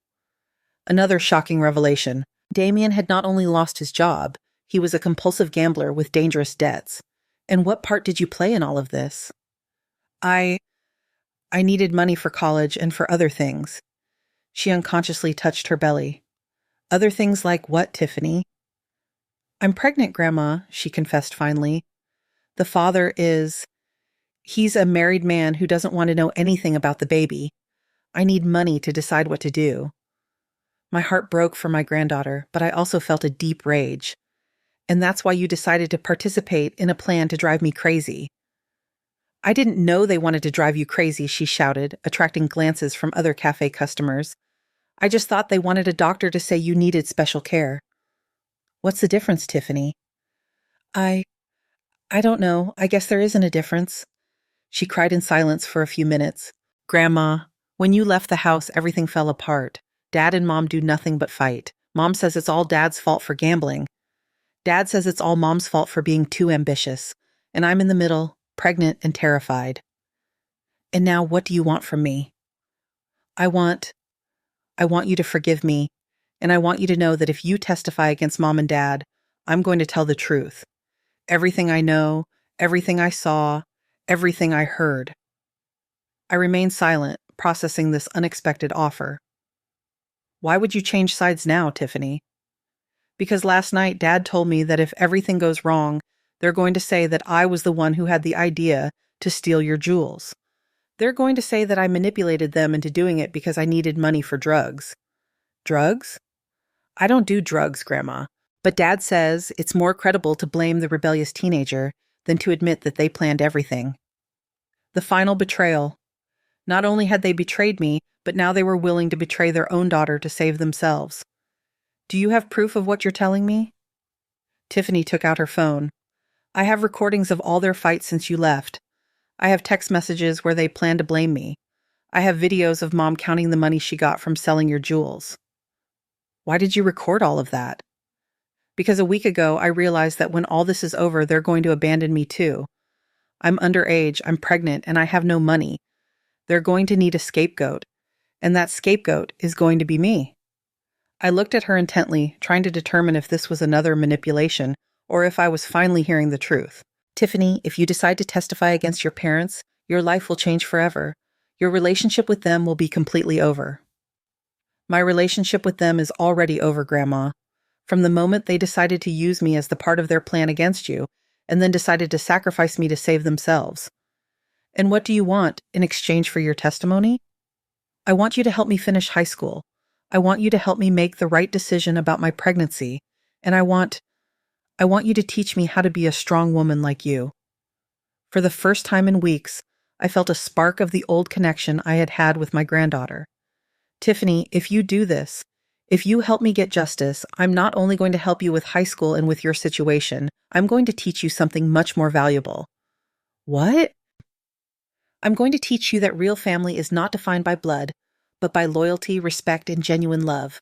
A: Another shocking revelation. Damien had not only lost his job, he was a compulsive gambler with dangerous debts. And what part did you play in all of this? I needed money for college and for other things. She unconsciously touched her belly. Other things like what, Tiffany? I'm pregnant, Grandma, she confessed finally. The father he's a married man who doesn't want to know anything about the baby. I need money to decide what to do. My heart broke for my granddaughter, but I also felt a deep rage. And that's why you decided to participate in a plan to drive me crazy. I didn't know they wanted to drive you crazy, she shouted, attracting glances from other cafe customers. I just thought they wanted a doctor to say you needed special care. What's the difference, Tiffany? I don't know. I guess there isn't a difference. She cried in silence for a few minutes. Grandma, when you left the house, everything fell apart. Dad and Mom do nothing but fight. Mom says it's all Dad's fault for gambling. Dad says it's all Mom's fault for being too ambitious. And I'm in the middle, pregnant and terrified. And now what do you want from me? I want you to forgive me, and I want you to know that if you testify against Mom and Dad, I'm going to tell the truth. Everything I know, everything I saw, everything I heard. I remained silent, processing this unexpected offer. Why would you change sides now, Tiffany? Because last night Dad told me that if everything goes wrong, they're going to say that I was the one who had the idea to steal your jewels. They're going to say that I manipulated them into doing it because I needed money for drugs. Drugs? I don't do drugs, Grandma. But Dad says it's more credible to blame the rebellious teenager than to admit that they planned everything. The final betrayal. Not only had they betrayed me, but now they were willing to betray their own daughter to save themselves. Do you have proof of what you're telling me? Tiffany took out her phone. I have recordings of all their fights since you left. I have text messages where they plan to blame me. I have videos of Mom counting the money she got from selling your jewels. Why did you record all of that? Because a week ago, I realized that when all this is over, they're going to abandon me too. I'm underage, I'm pregnant, and I have no money. They're going to need a scapegoat, and that scapegoat is going to be me. I looked at her intently, trying to determine if this was another manipulation or if I was finally hearing the truth. Tiffany, if you decide to testify against your parents, your life will change forever. Your relationship with them will be completely over. My relationship with them is already over, Grandma. From the moment they decided to use me as the part of their plan against you, and then decided to sacrifice me to save themselves. And what do you want in exchange for your testimony? I want you to help me finish high school. I want you to help me make the right decision about my pregnancy, and I want you to teach me how to be a strong woman like you. For the first time in weeks, I felt a spark of the old connection I had had with my granddaughter. Tiffany, if you do this, if you help me get justice, I'm not only going to help you with high school and with your situation, I'm going to teach you something much more valuable. What? I'm going to teach you that real family is not defined by blood, but by loyalty, respect, and genuine love.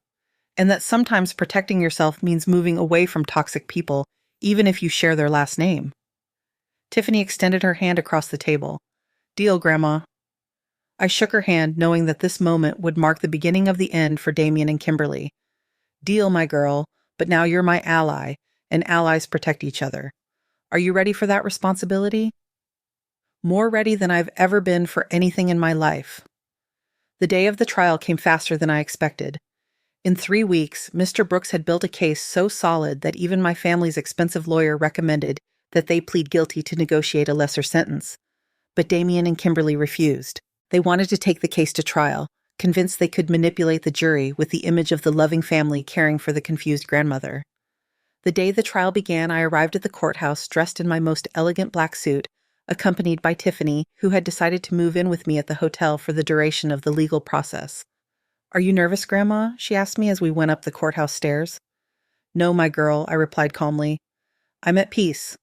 A: And that sometimes protecting yourself means moving away from toxic people, even if you share their last name. Tiffany extended her hand across the table. Deal, Grandma. I shook her hand, knowing that this moment would mark the beginning of the end for Damien and Kimberly. Deal, my girl, but now you're my ally, and allies protect each other. Are you ready for that responsibility? More ready than I've ever been for anything in my life. The day of the trial came faster than I expected. In 3 weeks, Mr. Brooks had built a case so solid that even my family's expensive lawyer recommended that they plead guilty to negotiate a lesser sentence. But Damien and Kimberly refused. They wanted to take the case to trial, convinced they could manipulate the jury with the image of the loving family caring for the confused grandmother. The day the trial began, I arrived at the courthouse dressed in my most elegant black suit, accompanied by Tiffany, who had decided to move in with me at the hotel for the duration of the legal process. Are you nervous, Grandma? She asked me as we went up the courthouse stairs. No, my girl, I replied calmly. I'm at peace.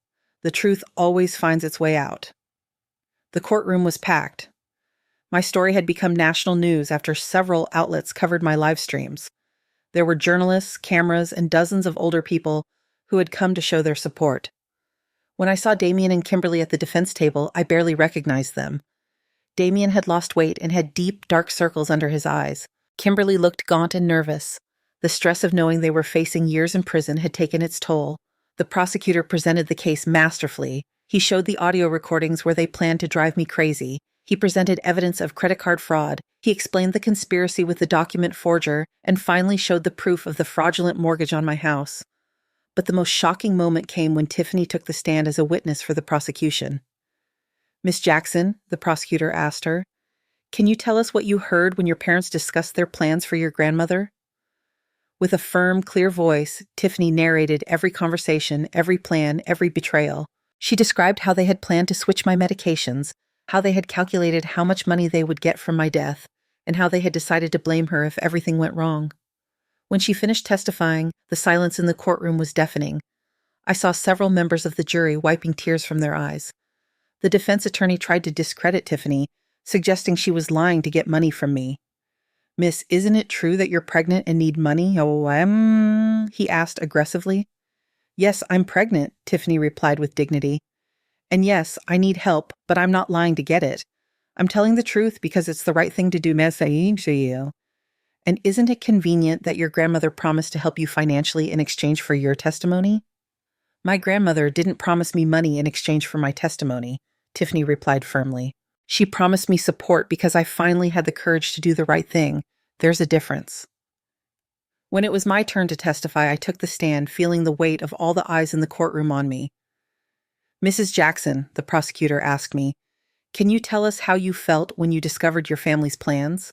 A: The truth always finds its way out. The courtroom was packed. My story had become national news after several outlets covered my live streams. There were journalists, cameras, and dozens of older people who had come to show their support. When I saw Damien and Kimberly at the defense table, I barely recognized them. Damien had lost weight and had deep, dark circles under his eyes. Kimberly looked gaunt and nervous. The stress of knowing they were facing years in prison had taken its toll. The prosecutor presented the case masterfully. He showed the audio recordings where they planned to drive me crazy. He presented evidence of credit card fraud. He explained the conspiracy with the document forger and finally showed the proof of the fraudulent mortgage on my house. But the most shocking moment came when Tiffany took the stand as a witness for the prosecution. Miss Jackson, the prosecutor asked her, can you tell us what you heard when your parents discussed their plans for your grandmother? With a firm, clear voice, Tiffany narrated every conversation, every plan, every betrayal. She described how they had planned to switch my medications, how they had calculated how much money they would get from my death, and how they had decided to blame her if everything went wrong. When she finished testifying, the silence in the courtroom was deafening. I saw several members of the jury wiping tears from their eyes. The defense attorney tried to discredit Tiffany, suggesting she was lying to get money from me. Miss, isn't it true that you're pregnant and need money? He asked aggressively. Yes, I'm pregnant, Tiffany replied with dignity. And yes, I need help, but I'm not lying to get it. I'm telling the truth because it's the right thing to do, And isn't it convenient that your grandmother promised to help you financially in exchange for your testimony? My grandmother didn't promise me money in exchange for my testimony, Tiffany replied firmly. She promised me support because I finally had the courage to do the right thing. There's a difference. When it was my turn to testify, I took the stand, feeling the weight of all the eyes in the courtroom on me. Mrs. Jackson, the prosecutor asked me, can you tell us how you felt when you discovered your family's plans?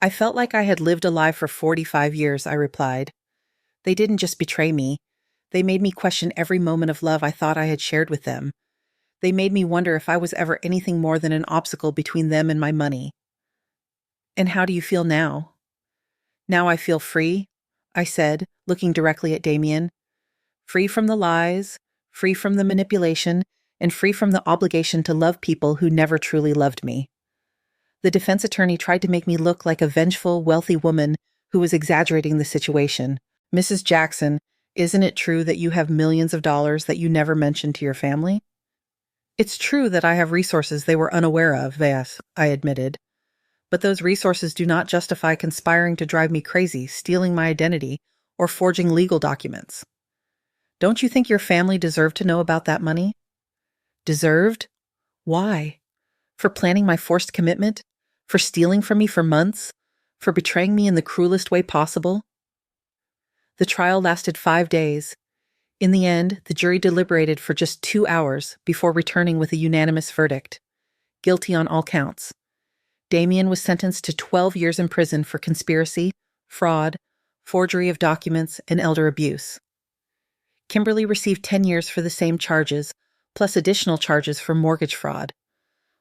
A: I felt like I had lived a lie for 45 years, I replied. They didn't just betray me. They made me question every moment of love I thought I had shared with them. They made me wonder if I was ever anything more than an obstacle between them and my money. And how do you feel now? Now I feel free, I said, looking directly at Damien. Free from the lies, free from the manipulation, and free from the obligation to love people who never truly loved me. The defense attorney tried to make me look like a vengeful, wealthy woman who was exaggerating the situation. Mrs. Jackson, Isn't it true that you have millions of dollars that you never mentioned to your family? It's true that I have resources they were unaware of, yes, I admitted. But those resources do not justify conspiring to drive me crazy, stealing my identity, or forging legal documents. Don't you think your family deserved to know about that money? Deserved? Why? For planning my forced commitment? For stealing from me for months? For betraying me in the cruelest way possible? The trial lasted 5 days. In the end, the jury deliberated for just 2 hours before returning with a unanimous verdict. Guilty on all counts. Damien was sentenced to 12 years in prison for conspiracy, fraud, forgery of documents, and elder abuse. Kimberly received 10 years for the same charges, plus additional charges for mortgage fraud.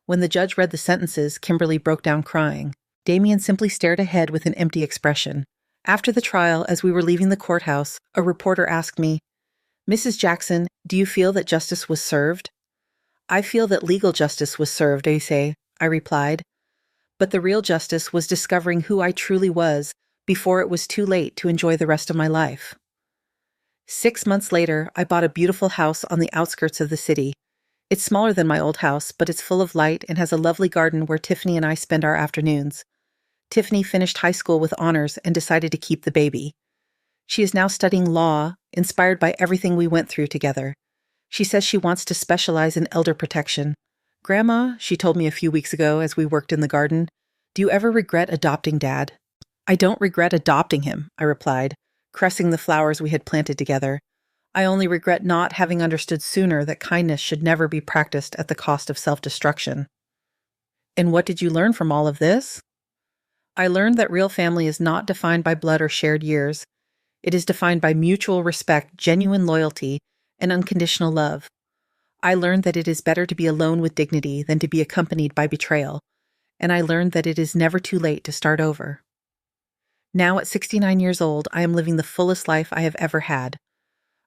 A: When the judge read the sentences, Kimberly broke down crying. Damien simply stared ahead with an empty expression. After the trial, as we were leaving the courthouse, a reporter asked me, "Mrs. Jackson, do you feel that justice was served?" "I feel that legal justice was served, I replied. But the real justice was discovering who I truly was before it was too late to enjoy the rest of my life. 6 months later, I bought a beautiful house on the outskirts of the city. It's smaller than my old house, but it's full of light and has a lovely garden where Tiffany and I spend our afternoons. Tiffany finished high school with honors and decided to keep the baby. She is now studying law, inspired by everything we went through together. She says she wants to specialize in elder protection. "Grandma," she told me a few weeks ago as we worked in the garden, "do you ever regret adopting Dad?" "I don't regret adopting him," I replied, caressing the flowers we had planted together. "I only regret not having understood sooner that kindness should never be practiced at the cost of self-destruction." And what did you learn from all of this? I learned that real family is not defined by blood or shared years. It is defined by mutual respect, genuine loyalty, and unconditional love. I learned that it is better to be alone with dignity than to be accompanied by betrayal, and I learned that it is never too late to start over. Now at 69 years old, I am living the fullest life I have ever had.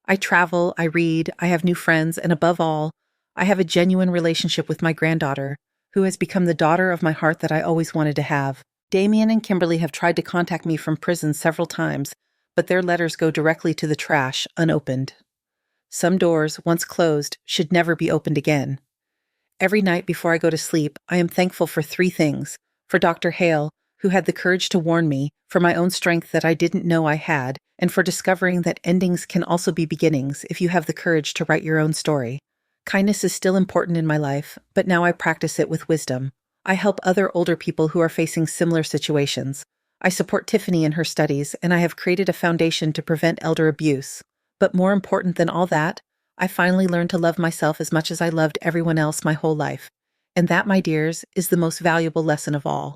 A: I travel, I read, I have new friends, and above all, I have a genuine relationship with my granddaughter, who has become the daughter of my heart that I always wanted to have. Damien and Kimberly have tried to contact me from prison several times, but their letters go directly to the trash, unopened. Some doors, once closed, should never be opened again. Every night before I go to sleep, I am thankful for 3 things: for Dr. Hale, who had the courage to warn me, for my own strength that I didn't know I had, and for discovering that endings can also be beginnings if you have the courage to write your own story. Kindness is still important in my life, but now I practice it with wisdom. I help other older people who are facing similar situations. I support Tiffany in her studies, and I have created a foundation to prevent elder abuse. But more important than all that, I finally learned to love myself as much as I loved everyone else my whole life. And that, my dears, is the most valuable lesson of all.